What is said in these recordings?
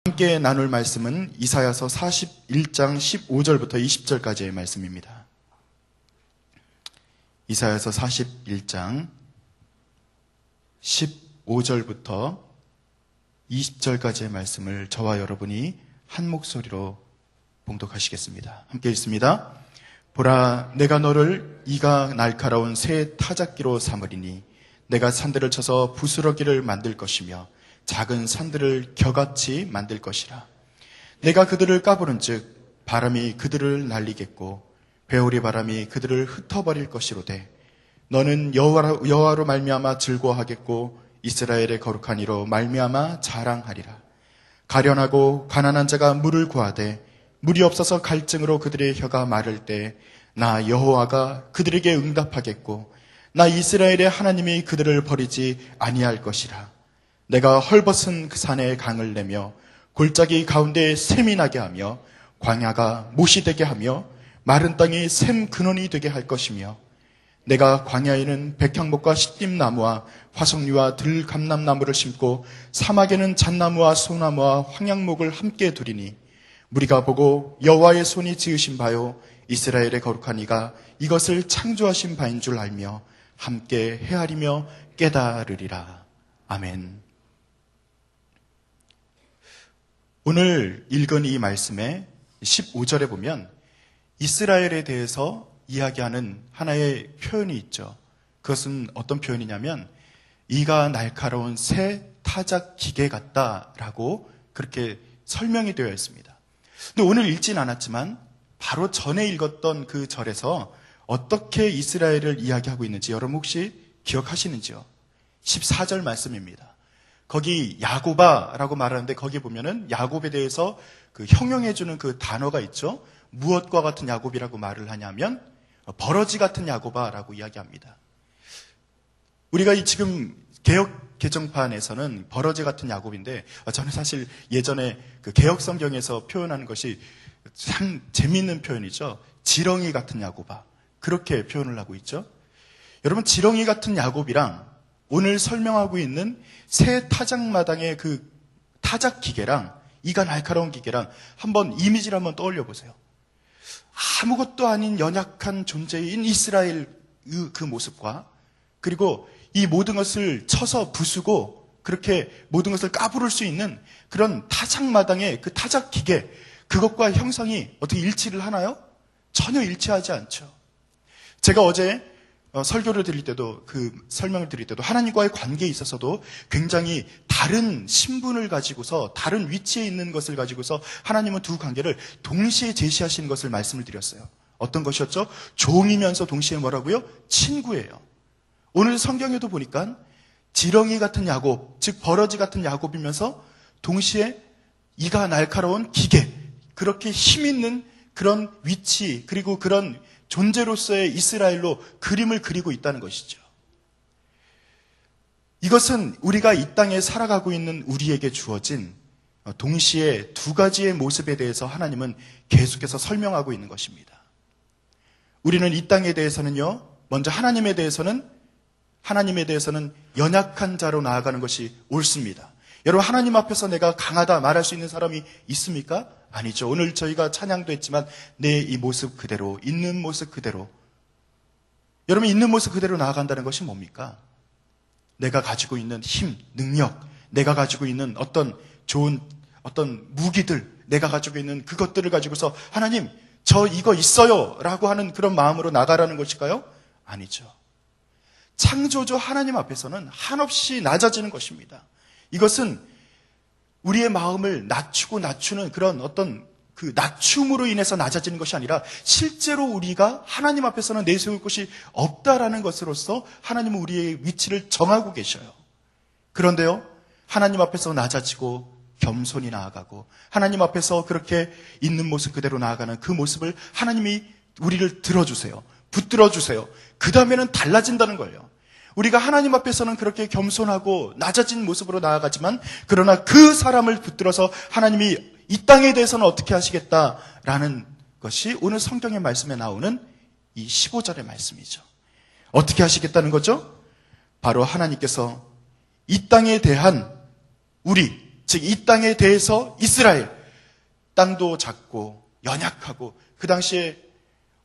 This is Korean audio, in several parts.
함께 나눌 말씀은 이사야서 41장 15절부터 20절까지의 말씀입니다. 이사야서 41장 15절부터 20절까지의 말씀을 저와 여러분이 한 목소리로 봉독하시겠습니다. 함께 읽습니다. 보라, 내가 너를 이가 날카로운 새 타작기로 삼으리니 내가 산들을 쳐서 부스러기를 만들 것이며 작은 산들을 겨같이 만들 것이라. 내가 그들을 까부른즉 바람이 그들을 날리겠고 배오리 바람이 그들을 흩어버릴 것이로되 너는 여호와로 말미암아 즐거워하겠고 이스라엘의 거룩한 이로 말미암아 자랑하리라. 가련하고 가난한 자가 물을 구하되 물이 없어서 갈증으로 그들의 혀가 마를 때 나 여호와가 그들에게 응답하겠고 나 이스라엘의 하나님이 그들을 버리지 아니할 것이라. 내가 헐벗은 그 산에 강을 내며 골짜기 가운데 샘이 나게 하며 광야가 못이 되게 하며 마른 땅이 샘 근원이 되게 할 것이며 내가 광야에는 백향목과 시띠나무와 화석류와 들감람나무를 심고 사막에는 잣나무와 소나무와 황양목을 함께 두리니 무리가 보고 여호와의 손이 지으신 바요 이스라엘의 거룩한 이가 이것을 창조하신 바인 줄 알며 함께 헤아리며 깨달으리라. 아멘. 오늘 읽은 이 말씀의 15절에 보면 이스라엘에 대해서 이야기하는 하나의 표현이 있죠. 그것은 어떤 표현이냐면 이가 날카로운 새 타작 기계 같다라고 그렇게 설명이 되어 있습니다. 근데 오늘 읽진 않았지만 바로 전에 읽었던 그 절에서 어떻게 이스라엘을 이야기하고 있는지 여러분 혹시 기억하시는지요? 14절 말씀입니다. 거기 야고바라고 말하는데 거기 보면은 야곱에 대해서 그 형용해주는 그 단어가 있죠. 무엇과 같은 야곱이라고 말을 하냐면 버러지 같은 야고바라고 이야기합니다. 우리가 지금 개역 개정판에서는 버러지 같은 야곱인데 저는 사실 예전에 그 개역 성경에서 표현하는 것이 참 재미있는 표현이죠. 지렁이 같은 야고바. 그렇게 표현을 하고 있죠. 여러분, 지렁이 같은 야곱이랑 오늘 설명하고 있는 새 타작마당의 그 타작 기계랑 이가 날카로운 기계랑 한번 이미지를 한번 떠올려 보세요. 아무것도 아닌 연약한 존재인 이스라엘 그 모습과 그리고 이 모든 것을 쳐서 부수고 그렇게 모든 것을 까부를 수 있는 그런 타작마당의 그 타작 기계, 그것과 형상이 어떻게 일치를 하나요? 전혀 일치하지 않죠. 제가 어제 설교를 드릴 때도 그 설명을 드릴 때도 하나님과의 관계에 있어서도 굉장히 다른 신분을 가지고서 다른 위치에 있는 것을 가지고서 하나님은 두 관계를 동시에 제시하시는 것을 말씀을 드렸어요. 어떤 것이었죠? 종이면서 동시에 뭐라고요? 친구예요. 오늘 성경에도 보니까 지렁이 같은 야곱, 즉 버러지 같은 야곱이면서 동시에 이가 날카로운 기계, 그렇게 힘 있는 그런 위치 그리고 그런 존재로서의 이스라엘로 그림을 그리고 있다는 것이죠. 이것은 우리가 이 땅에 살아가고 있는 우리에게 주어진 동시에 두 가지의 모습에 대해서 하나님은 계속해서 설명하고 있는 것입니다. 우리는 이 땅에 대해서는요, 먼저 하나님에 대해서는 연약한 자로 나아가는 것이 옳습니다. 여러분, 하나님 앞에서 내가 강하다 말할 수 있는 사람이 있습니까? 아니죠. 오늘 저희가 찬양도 했지만 내 이 모습 그대로, 있는 모습 그대로. 여러분, 있는 모습 그대로 나아간다는 것이 뭡니까? 내가 가지고 있는 힘, 능력, 내가 가지고 있는 어떤 좋은 무기들, 내가 가지고 있는 그것들을 가지고서 하나님, 저 이거 있어요 라고 하는 그런 마음으로 나가라는 것일까요? 아니죠. 창조주 하나님 앞에서는 한없이 낮아지는 것입니다. 이것은 우리의 마음을 낮추는 그런 어떤 그 낮춤으로 인해서 낮아지는 것이 아니라 실제로 우리가 하나님 앞에서는 내세울 것이 없다라는 것으로서 하나님은 우리의 위치를 정하고 계셔요. 그런데요, 하나님 앞에서 낮아지고 겸손히 나아가고 하나님 앞에서 그렇게 있는 모습 그대로 나아가는 그 모습을 하나님이 우리를 들어주세요. 붙들어주세요. 그 다음에는 달라진다는 거예요. 우리가 하나님 앞에서는 그렇게 겸손하고 낮아진 모습으로 나아가지만 그러나 그 사람을 붙들어서 하나님이 이 땅에 대해서는 어떻게 하시겠다라는 것이 오늘 성경의 말씀에 나오는 이 15절의 말씀이죠. 어떻게 하시겠다는 거죠? 바로 하나님께서 이 땅에 대한 우리, 즉 이 땅에 대해서 이스라엘, 땅도 작고 연약하고 그 당시에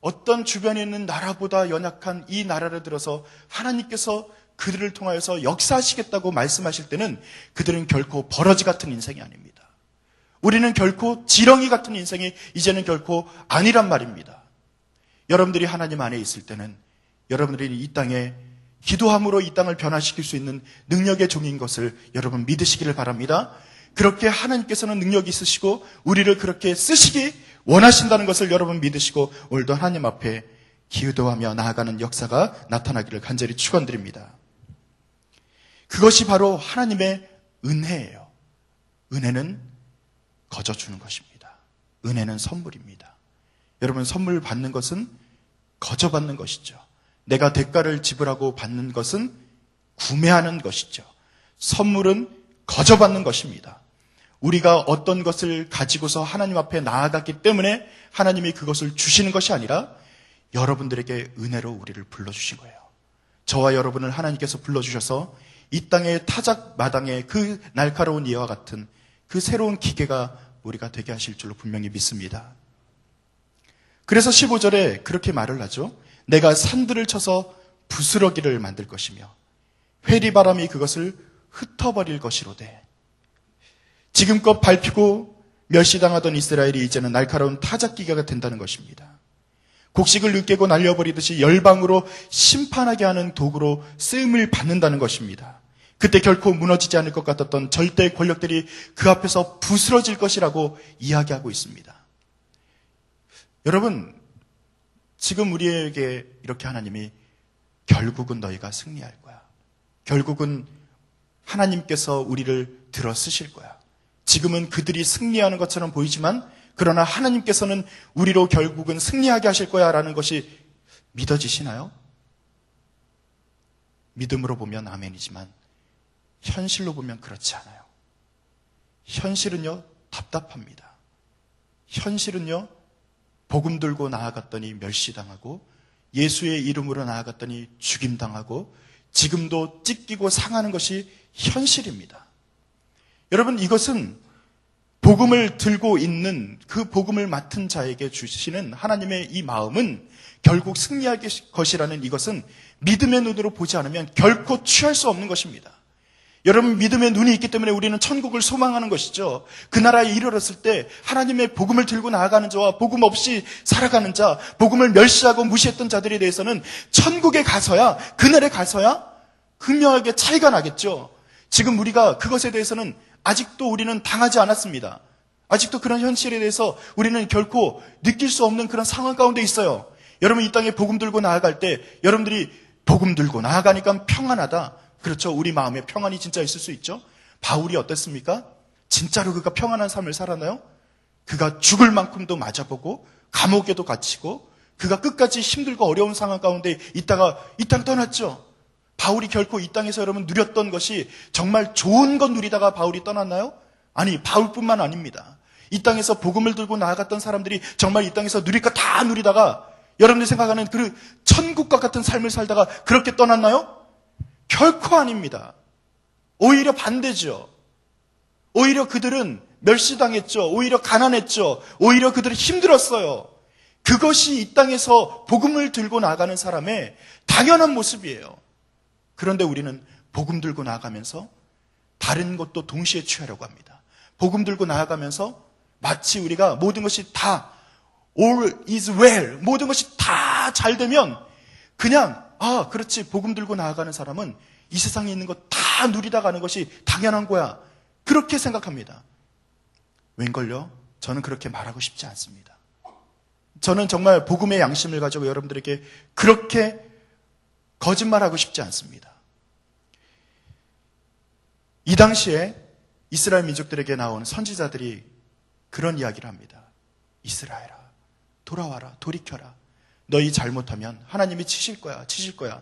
어떤 주변에 있는 나라보다 연약한 이 나라를 들어서 하나님께서 그들을 통하여서 역사하시겠다고 말씀하실 때는 그들은 결코 버러지 같은 인생이 아닙니다. 우리는 결코 지렁이 같은 인생이 이제는 결코 아니란 말입니다. 여러분들이 하나님 안에 있을 때는 여러분들이 이 땅에 기도함으로 이 땅을 변화시킬 수 있는 능력의 종인 것을 여러분 믿으시기를 바랍니다. 그렇게 하나님께서는 능력이 있으시고 우리를 그렇게 쓰시기 원하신다는 것을 여러분 믿으시고 오늘도 하나님 앞에 기도하며 나아가는 역사가 나타나기를 간절히 축원드립니다. 그것이 바로 하나님의 은혜예요. 은혜는 거저 주는 것입니다. 은혜는 선물입니다. 여러분, 선물 받는 것은 거저 받는 것이죠. 내가 대가를 지불하고 받는 것은 구매하는 것이죠. 선물은 거저 받는 것입니다. 우리가 어떤 것을 가지고서 하나님 앞에 나아갔기 때문에 하나님이 그것을 주시는 것이 아니라 여러분들에게 은혜로 우리를 불러주신 거예요. 저와 여러분을 하나님께서 불러주셔서 이 땅의 타작 마당에 그 날카로운 이와 같은 그 새로운 기계가 우리가 되게 하실 줄로 분명히 믿습니다. 그래서 15절에 그렇게 말을 하죠. 내가 산들을 쳐서 부스러기를 만들 것이며 회리바람이 그것을 흩어버릴 것이로되. 지금껏 밟히고 멸시당하던 이스라엘이 이제는 날카로운 타작기계가 된다는 것입니다. 곡식을 으깨고 날려버리듯이 열방으로 심판하게 하는 도구로 쓰임을 받는다는 것입니다. 그때 결코 무너지지 않을 것 같았던 절대 권력들이 그 앞에서 부스러질 것이라고 이야기하고 있습니다. 여러분, 지금 우리에게 이렇게 하나님이 결국은 너희가 승리할 거야. 결국은 하나님께서 우리를 들어 쓰실 거야. 지금은 그들이 승리하는 것처럼 보이지만 그러나 하나님께서는 우리로 결국은 승리하게 하실 거야 라는 것이 믿어지시나요? 믿음으로 보면 아멘이지만 현실로 보면 그렇지 않아요. 현실은요, 답답합니다. 현실은요, 복음 들고 나아갔더니 멸시당하고 예수의 이름으로 나아갔더니 죽임당하고 지금도 찢기고 상하는 것이 현실입니다. 여러분, 이것은 복음을 들고 있는 그 복음을 맡은 자에게 주시는 하나님의 이 마음은 결국 승리할 것이라는 이것은 믿음의 눈으로 보지 않으면 결코 취할 수 없는 것입니다. 여러분, 믿음의 눈이 있기 때문에 우리는 천국을 소망하는 것이죠. 그 나라에 이르렀을 때 하나님의 복음을 들고 나아가는 자와 복음 없이 살아가는 자, 복음을 멸시하고 무시했던 자들에 대해서는 천국에 가서야, 그날에 가서야 극명하게 차이가 나겠죠. 지금 우리가 그것에 대해서는 아직도 우리는 당하지 않았습니다. 아직도 그런 현실에 대해서 우리는 결코 느낄 수 없는 그런 상황 가운데 있어요. 여러분, 이 땅에 복음 들고 나아갈 때 여러분들이 복음 들고 나아가니까 평안하다. 그렇죠. 우리 마음에 평안이 진짜 있을 수 있죠. 바울이 어땠습니까? 진짜로 그가 평안한 삶을 살았나요? 그가 죽을 만큼도 맞아보고 감옥에도 갇히고 그가 끝까지 힘들고 어려운 상황 가운데 있다가 이 땅 떠났죠. 바울이 결코 이 땅에서 여러분 누렸던 것이 정말 좋은 건 누리다가 바울이 떠났나요? 아니, 바울뿐만 아닙니다. 이 땅에서 복음을 들고 나아갔던 사람들이 정말 이 땅에서 누릴 거 다 누리다가 여러분들이 생각하는 그 천국과 같은 삶을 살다가 그렇게 떠났나요? 결코 아닙니다. 오히려 반대죠. 오히려 그들은 멸시당했죠. 오히려 가난했죠. 오히려 그들은 힘들었어요. 그것이 이 땅에서 복음을 들고 나가는 사람의 당연한 모습이에요. 그런데 우리는 복음 들고 나아가면서 다른 것도 동시에 취하려고 합니다. 복음 들고 나아가면서 마치 우리가 모든 것이 다 all is well, 모든 것이 다 잘 되면 그냥 그렇지, 복음 들고 나아가는 사람은 이 세상에 있는 것 다 누리다 가는 것이 당연한 거야. 그렇게 생각합니다. 웬걸요? 저는 그렇게 말하고 싶지 않습니다. 저는 정말 복음의 양심을 가지고 여러분들에게 그렇게 거짓말하고 싶지 않습니다. 이 당시에 이스라엘 민족들에게 나온 선지자들이 그런 이야기를 합니다. 이스라엘아, 돌아와라, 돌이켜라. 너희 잘못하면 하나님이 치실 거야, 치실 거야.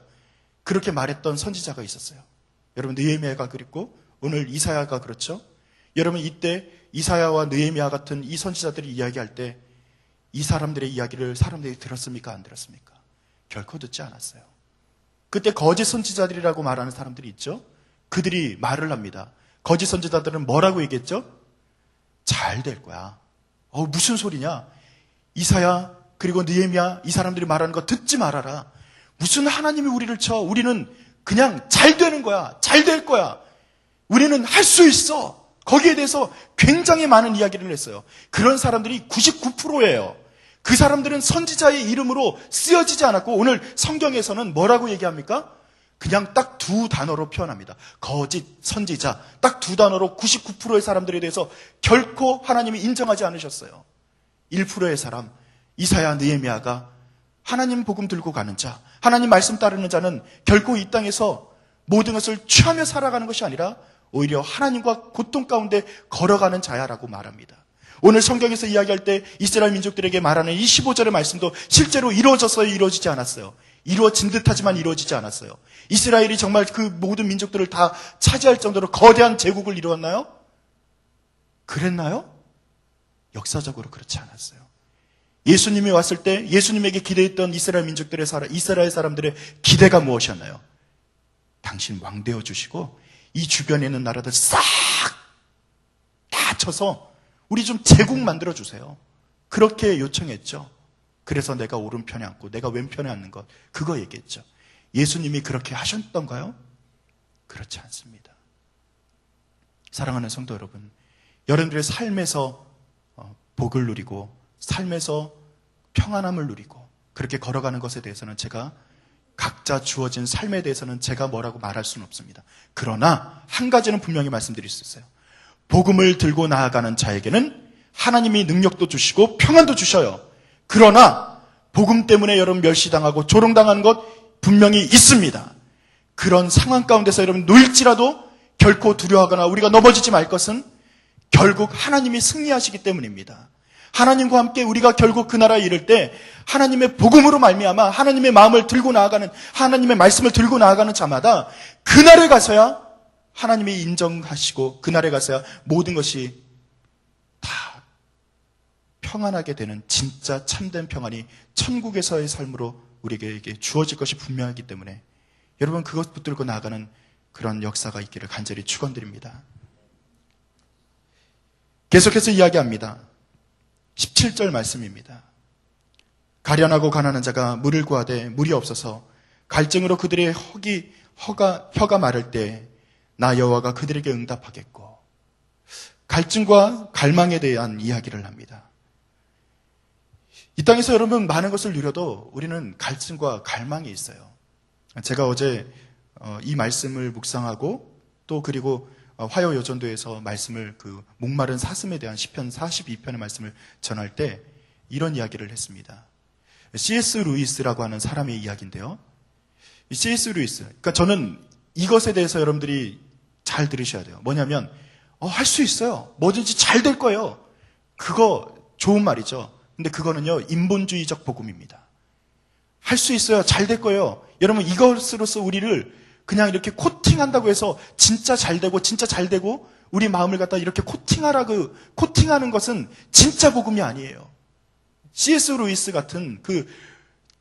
그렇게 말했던 선지자가 있었어요. 여러분, 느헤미야가 그랬고 오늘 이사야가 그렇죠. 여러분, 이때 이사야와 느헤미야 같은 이 선지자들이 이야기할 때 이 사람들의 이야기를 사람들이 들었습니까? 안 들었습니까? 결코 듣지 않았어요. 그때 거짓 선지자들이라고 말하는 사람들이 있죠. 그들이 말을 합니다. 거짓 선지자들은 뭐라고 얘기했죠? 잘 될 거야. 무슨 소리냐? 이사야 그리고 느헤미야 이 사람들이 말하는 거 듣지 말아라. 무슨 하나님이 우리를 쳐? 우리는 그냥 잘 되는 거야. 잘 될 거야. 우리는 할 수 있어. 거기에 대해서 굉장히 많은 이야기를 했어요. 그런 사람들이 99%예요. 그 사람들은 선지자의 이름으로 쓰여지지 않았고 오늘 성경에서는 뭐라고 얘기합니까? 그냥 딱 두 단어로 표현합니다. 거짓, 선지자. 딱 두 단어로 99%의 사람들에 대해서 결코 하나님이 인정하지 않으셨어요. 1%의 사람, 이사야, 느헤미야가 하나님 복음 들고 가는 자, 하나님 말씀 따르는 자는 결코 이 땅에서 모든 것을 취하며 살아가는 것이 아니라 오히려 하나님과 고통 가운데 걸어가는 자야라고 말합니다. 오늘 성경에서 이야기할 때 이스라엘 민족들에게 말하는 이 15절의 말씀도 실제로 이루어졌어요? 이루어지지 않았어요? 이루어진 듯하지만 이루어지지 않았어요. 이스라엘이 정말 그 모든 민족들을 다 차지할 정도로 거대한 제국을 이루었나요? 그랬나요? 역사적으로 그렇지 않았어요. 예수님이 왔을 때 예수님에게 기대했던 이스라엘 사람들의 기대가 무엇이었나요? 당신 왕 되어 주시고 이 주변에 있는 나라들 싹 다 쳐서 우리 좀 제국 만들어 주세요. 그렇게 요청했죠. 그래서 내가 오른편에 앉고 내가 왼편에 앉는 것, 그거 얘기했죠. 예수님이 그렇게 하셨던가요? 그렇지 않습니다. 사랑하는 성도 여러분, 여러분들의 삶에서 복을 누리고 삶에서 평안함을 누리고 그렇게 걸어가는 것에 대해서는 제가 각자 주어진 삶에 대해서는 제가 뭐라고 말할 수는 없습니다. 그러나 한 가지는 분명히 말씀드릴 수 있어요. 복음을 들고 나아가는 자에게는 하나님이 능력도 주시고 평안도 주셔요. 그러나 복음 때문에 여러분 멸시당하고 조롱당하는 것 분명히 있습니다. 그런 상황 가운데서 여러분 놓일지라도 결코 두려워하거나 우리가 넘어지지 말 것은 결국 하나님이 승리하시기 때문입니다. 하나님과 함께 우리가 결국 그 나라에 이를 때 하나님의 복음으로 말미암아 하나님의 마음을 들고 나아가는, 하나님의 말씀을 들고 나아가는 자마다 그날에 가서야 하나님이 인정하시고 그날에 가서야 모든 것이 다 평안하게 되는 진짜 참된 평안이 천국에서의 삶으로 우리에게 주어질 것이 분명하기 때문에 여러분 그것 붙들고 나아가는 그런 역사가 있기를 간절히 축원드립니다. 계속해서 이야기합니다. 17절 말씀입니다. 가련하고 가난한 자가 물을 구하되 물이 없어서 갈증으로 그들의 혀가 마를 때 나 여호와가 그들에게 응답하겠고, 갈증과 갈망에 대한 이야기를 합니다. 이 땅에서 여러분 많은 것을 누려도 우리는 갈증과 갈망이 있어요. 제가 어제 이 말씀을 묵상하고 또 그리고 화요여전도에서 말씀을 목마른 사슴에 대한 시편 42편의 말씀을 전할 때 이런 이야기를 했습니다. C.S. 루이스라고 하는 사람의 이야기인데요. 이 C.S. 루이스, 그러니까 저는 이것에 대해서 여러분들이 잘 들으셔야 돼요. 뭐냐면 할 수 있어요. 뭐든지 잘 될 거예요. 그거 좋은 말이죠. 근데 그거는요 인본주의적 복음입니다. 할 수 있어요. 잘 될 거예요. 여러분 이것으로서 우리를 그냥 이렇게 코팅한다고 해서 진짜 잘 되고 진짜 잘 되고 우리 마음을 갖다 이렇게 코팅하는 것은 진짜 복음이 아니에요. C.S. 루이스 같은 그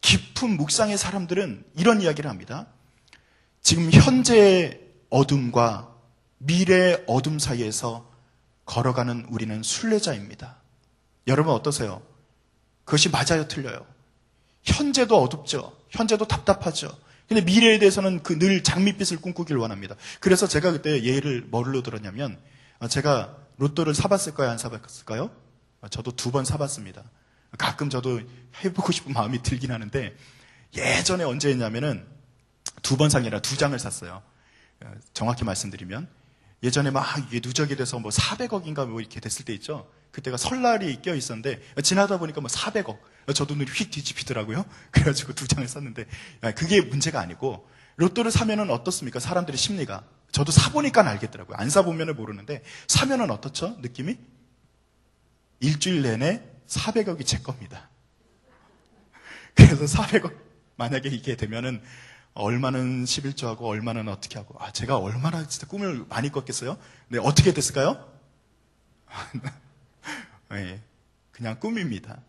깊은 묵상의 사람들은 이런 이야기를 합니다. 지금 현재의 어둠과 미래의 어둠 사이에서 걸어가는 우리는 순례자입니다. 여러분 어떠세요? 그것이 맞아요, 틀려요? 현재도 어둡죠. 현재도 답답하죠. 근데 미래에 대해서는 늘 장밋빛을 꿈꾸길 원합니다. 그래서 제가 그때 예를 뭘로 들었냐면 제가 로또를 사봤을까요? 안 사봤을까요? 저도 2번 사봤습니다. 가끔 저도 해보고 싶은 마음이 들긴 하는데 예전에 언제 했냐면은 2번 상이라 2장을 샀어요. 정확히 말씀드리면 예전에 막 이게 누적이 돼서 400억인가 이렇게 됐을 때 있죠. 그때가 설날이 껴 있었는데 지나다 보니까 400억. 저도 눈이 휙 뒤집히더라고요. 그래가지고 2장을 샀는데 그게 문제가 아니고 로또를 사면은 어떻습니까? 사람들의 심리가. 저도 사보니까 알겠더라고요. 안 사보면은 모르는데 사면은 어떻죠? 느낌이? 일주일 내내 400억이 제 겁니다. 그래서 400억 만약에 이게 되면은 얼마는 11조하고 얼마는 어떻게 하고 제가 얼마나 진짜 꿈을 많이 꿨겠어요? 네, 어떻게 됐을까요? 네, 그냥 꿈입니다.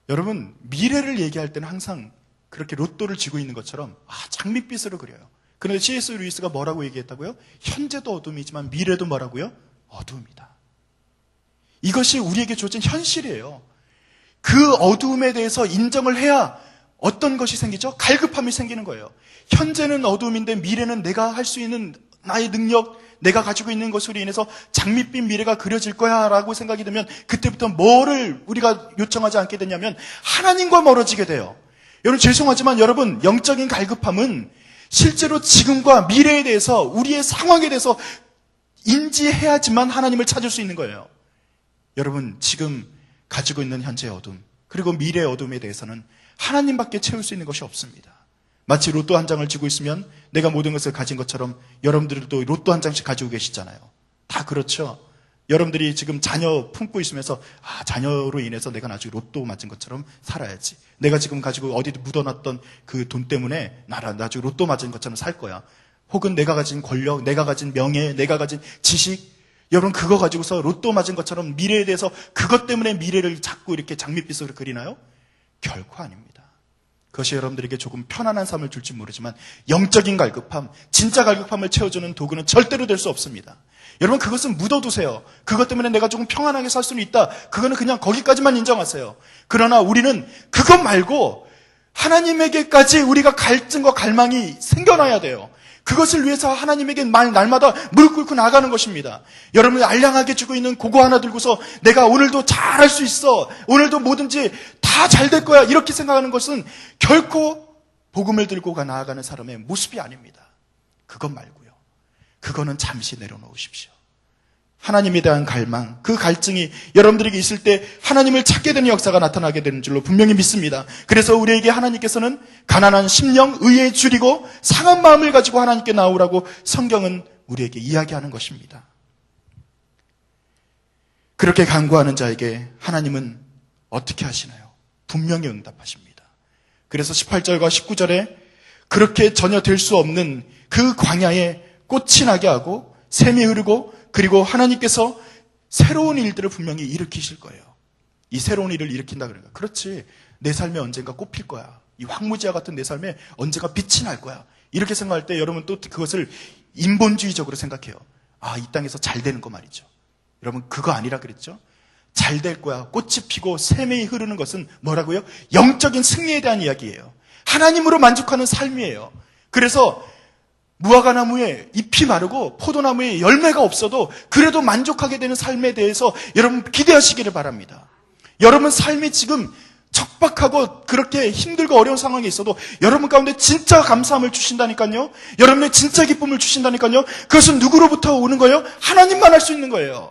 여러분 미래를 얘기할 때는 항상 그렇게 로또를 쥐고 있는 것처럼 장밋빛으로 그려요. 그런데 C.S. 루이스가 뭐라고 얘기했다고요? 현재도 어둠이지만 미래도 뭐라고요? 어둠이다. 이것이 우리에게 주어진 현실이에요. 그 어두움에 대해서 인정을 해야 어떤 것이 생기죠? 갈급함이 생기는 거예요. 현재는 어두움인데 미래는 내가 할 수 있는 나의 능력, 내가 가지고 있는 것으로 인해서 장밋빛 미래가 그려질 거야 라고 생각이 들면 그때부터 뭐를 우리가 요청하지 않게 되냐면 하나님과 멀어지게 돼요. 여러분 죄송하지만 여러분 영적인 갈급함은 실제로 지금과 미래에 대해서 우리의 상황에 대해서 인지해야지만 하나님을 찾을 수 있는 거예요. 여러분 지금 가지고 있는 현재의 어둠 그리고 미래의 어둠에 대해서는 하나님밖에 채울 수 있는 것이 없습니다. 마치 로또 한 장을 쥐고 있으면 내가 모든 것을 가진 것처럼 여러분들도 로또 한 장씩 가지고 계시잖아요. 다 그렇죠. 여러분들이 지금 자녀 품고 있으면서 자녀로 인해서 내가 나중에 로또 맞은 것처럼 살아야지. 내가 지금 가지고 어디 묻어놨던 그 돈 때문에 나중에 로또 맞은 것처럼 살 거야. 혹은 내가 가진 권력, 내가 가진 명예, 내가 가진 지식, 여러분 그거 가지고서 로또 맞은 것처럼 미래에 대해서 그것 때문에 미래를 자꾸 이렇게 장밋빛으로 그리나요? 결코 아닙니다. 그것이 여러분들에게 조금 편안한 삶을 줄지 모르지만 영적인 갈급함, 진짜 갈급함을 채워주는 도구는 절대로 될 수 없습니다. 여러분 그것은 묻어두세요. 그것 때문에 내가 조금 평안하게 살 수는 있다. 그거는 그냥 거기까지만 인정하세요. 그러나 우리는 그것 말고 하나님에게까지 우리가 갈증과 갈망이 생겨나야 돼요. 그것을 위해서 하나님에게 날마다 무릎 꿇고 나가는 것입니다. 여러분이 알량하게 주고 있는 그거 하나 들고서 내가 오늘도 잘할 수 있어. 오늘도 뭐든지 다 잘 될 거야. 이렇게 생각하는 것은 결코 복음을 들고 나아가는 사람의 모습이 아닙니다. 그것 말고요. 그거는 잠시 내려놓으십시오. 하나님에 대한 갈망, 그 갈증이 여러분들에게 있을 때 하나님을 찾게 되는 역사가 나타나게 되는 줄로 분명히 믿습니다. 그래서 우리에게 하나님께서는 가난한 심령, 의에 줄이고 상한 마음을 가지고 하나님께 나오라고 성경은 우리에게 이야기하는 것입니다. 그렇게 간구하는 자에게 하나님은 어떻게 하시나요? 분명히 응답하십니다. 그래서 18절과 19절에 그렇게 전혀 될 수 없는 그 광야에 꽃이 나게 하고 샘이 흐르고 그리고 하나님께서 새로운 일들을 분명히 일으키실 거예요. 이 새로운 일을 일으킨다 그러니까 그렇지 내 삶에 언젠가 꽃필 거야. 이 황무지와 같은 내 삶에 언젠가 빛이 날 거야. 이렇게 생각할 때 여러분 또 그것을 인본주의적으로 생각해요. 이 땅에서 잘 되는 거 말이죠. 여러분 그거 아니라 그랬죠? 잘 될 거야. 꽃이 피고 샘이 흐르는 것은 뭐라고요? 영적인 승리에 대한 이야기예요. 하나님으로 만족하는 삶이에요. 그래서 무화과 나무에 잎이 마르고 포도나무에 열매가 없어도 그래도 만족하게 되는 삶에 대해서 여러분 기대하시기를 바랍니다. 여러분 삶이 지금 척박하고 그렇게 힘들고 어려운 상황에 있어도 여러분 가운데 진짜 감사함을 주신다니까요. 여러분의 진짜 기쁨을 주신다니까요. 그것은 누구로부터 오는 거예요? 하나님만 할 수 있는 거예요.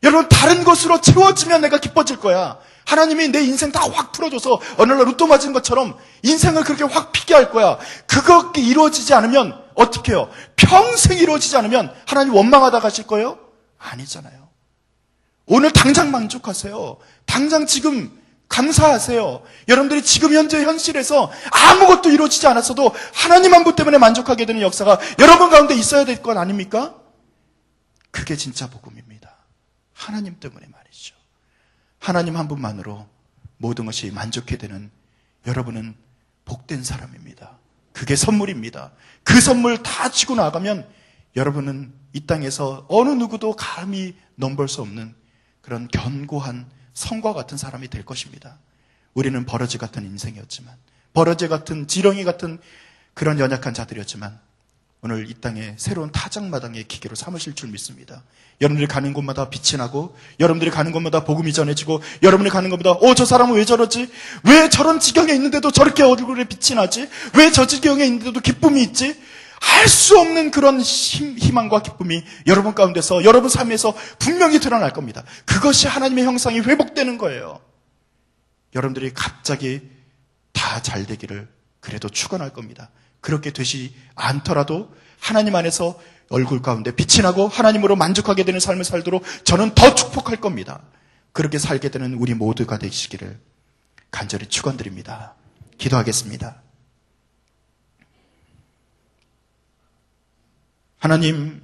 여러분 다른 것으로 채워지면 내가 기뻐질 거야. 하나님이 내 인생 다 확 풀어줘서 어느 날 로또 맞은 것처럼 인생을 그렇게 확 피게 할 거야. 그것이 이루어지지 않으면 어떻게 해요? 평생 이루어지지 않으면 하나님 원망하다 가실 거예요? 아니잖아요. 오늘 당장 만족하세요. 당장 지금 감사하세요. 여러분들이 지금 현재 현실에서 아무것도 이루어지지 않았어도 하나님 한 분 때문에 만족하게 되는 역사가 여러분 가운데 있어야 될 것 아닙니까? 그게 진짜 복음입니다. 하나님 때문에 말이죠. 하나님 한 분만으로 모든 것이 만족해 되는 여러분은 복된 사람입니다. 그게 선물입니다. 그 선물 다 쥐고 나가면 여러분은 이 땅에서 어느 누구도 감히 넘볼 수 없는 그런 견고한 성과 같은 사람이 될 것입니다. 우리는 버러지 같은 인생이었지만, 버러지 같은 지렁이 같은 그런 연약한 자들이었지만 오늘 이 땅에 새로운 타작마당의 기계로 삼으실 줄 믿습니다. 여러분들이 가는 곳마다 빛이 나고 여러분들이 가는 곳마다 복음이 전해지고 여러분이 가는 곳마다 저 사람은 왜 저러지? 왜 저런 지경에 있는데도 저렇게 얼굴에 빛이 나지? 왜 저 지경에 있는데도 기쁨이 있지? 할 수 없는 그런 희망과 기쁨이 여러분 가운데서 여러분 삶에서 분명히 드러날 겁니다. 그것이 하나님의 형상이 회복되는 거예요. 여러분들이 갑자기 다 잘 되기를 그래도 축원할 겁니다. 그렇게 되지 않더라도 하나님 안에서 얼굴 가운데 빛이 나고 하나님으로 만족하게 되는 삶을 살도록 저는 더 축복할 겁니다. 그렇게 살게 되는 우리 모두가 되시기를 간절히 축원드립니다. 기도하겠습니다. 하나님,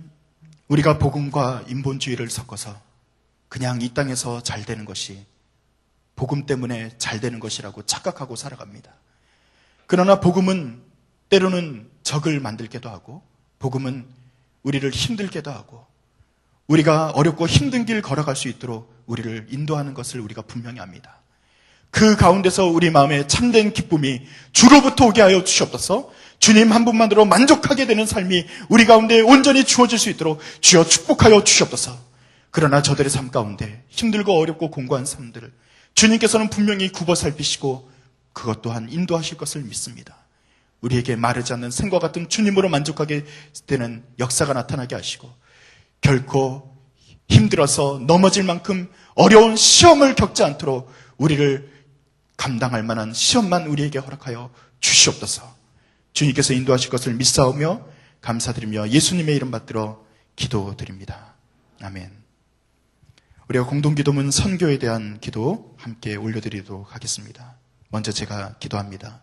우리가 복음과 인본주의를 섞어서 그냥 이 땅에서 잘 되는 것이 복음 때문에 잘 되는 것이라고 착각하고 살아갑니다. 그러나 복음은 때로는 적을 만들게도 하고 복음은 우리를 힘들게도 하고 우리가 어렵고 힘든 길 걸어갈 수 있도록 우리를 인도하는 것을 우리가 분명히 압니다. 그 가운데서 우리 마음에 참된 기쁨이 주로부터 오게 하여 주시옵소서. 주님 한 분만으로 만족하게 되는 삶이 우리 가운데 온전히 주어질 수 있도록 주여 축복하여 주시옵소서. 그러나 저들의 삶 가운데 힘들고 어렵고 공고한 삶들을 주님께서는 분명히 굽어 살피시고 그것 또한 인도하실 것을 믿습니다. 우리에게 마르지 않는 생과 같은 주님으로 만족하게 되는 역사가 나타나게 하시고 결코 힘들어서 넘어질 만큼 어려운 시험을 겪지 않도록 우리를 감당할 만한 시험만 우리에게 허락하여 주시옵소서. 주님께서 인도하실 것을 믿사오며 감사드리며 예수님의 이름 받들어 기도드립니다. 아멘. 우리가 공동기도문 선교에 대한 기도 함께 올려드리도록 하겠습니다. 먼저 제가 기도합니다.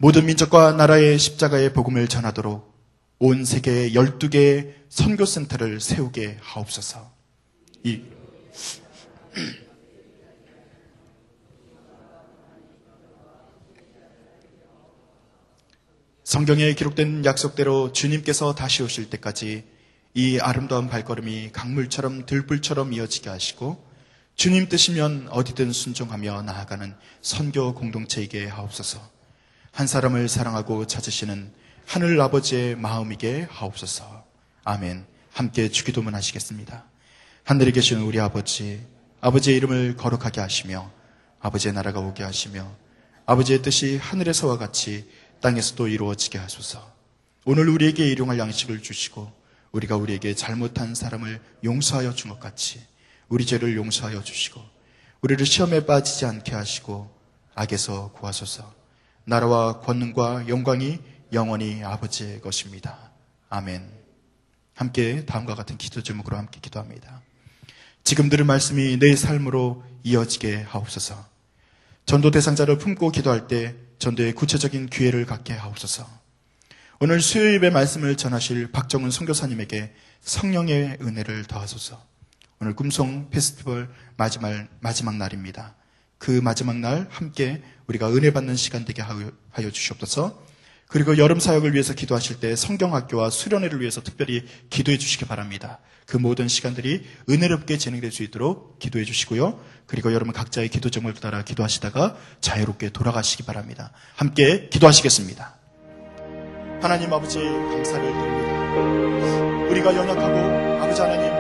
모든 민족과 나라의 십자가의 복음을 전하도록 온 세계에 12개의 선교센터를 세우게 하옵소서. 성경에 기록된 약속대로 주님께서 다시 오실 때까지 이 아름다운 발걸음이 강물처럼 들불처럼 이어지게 하시고 주님 뜻이면 어디든 순종하며 나아가는 선교 공동체이게 하옵소서. 한 사람을 사랑하고 찾으시는 하늘 아버지의 마음이게 하옵소서. 아멘. 함께 주기도문 하시겠습니다. 하늘에 계신 우리 아버지, 아버지의 이름을 거룩하게 하시며 아버지의 나라가 오게 하시며 아버지의 뜻이 하늘에서와 같이 땅에서도 이루어지게 하소서. 오늘 우리에게 일용할 양식을 주시고 우리가 우리에게 잘못한 사람을 용서하여 준 것 같이 우리 죄를 용서하여 주시고 우리를 시험에 빠지지 않게 하시고 악에서 구하소서. 나라와 권능과 영광이 영원히 아버지의 것입니다. 아멘. 함께 다음과 같은 기도 제목으로 함께 기도합니다. 지금 들은 말씀이 내 삶으로 이어지게 하옵소서. 전도 대상자를 품고 기도할 때 전도의 구체적인 기회를 갖게 하옵소서. 오늘 수요 예배 말씀을 전하실 박정은 선교사님에게 성령의 은혜를 더하소서. 오늘 꿈송 페스티벌 마지막 날입니다. 그 마지막 날 함께 우리가 은혜 받는 시간 되게 하여 주시옵소서. 그리고 여름 사역을 위해서 기도하실 때 성경학교와 수련회를 위해서 특별히 기도해 주시기 바랍니다. 그 모든 시간들이 은혜롭게 진행될 수 있도록 기도해 주시고요. 그리고 여러분 각자의 기도 제목을 따라 기도하시다가 자유롭게 돌아가시기 바랍니다. 함께 기도하시겠습니다. 하나님 아버지 감사를 드립니다. 우리가 연약하고 아버지 하나님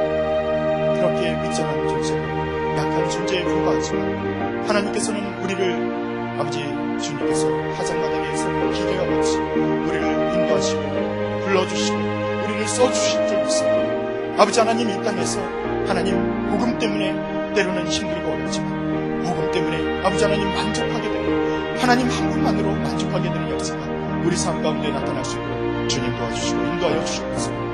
그렇게 미천한 존재, 약한 존재에 불과하지만 하나님께서는 우리를 아버지 주님께서 하장마당에서 기계가 같이 우리를 인도하시고 불러주시고 우리를 써주실 줄 믿습니다. 아버지 하나님 이 땅에서 하나님 복음 때문에 때로는 힘들고 어렵지만 복음 때문에 아버지 하나님 만족하게 되는 하나님 한 분만으로 만족하게 되는 역사가 우리 삶 가운데 나타날 수 있도록 주님 도와주시고 인도하여 주시옵소서.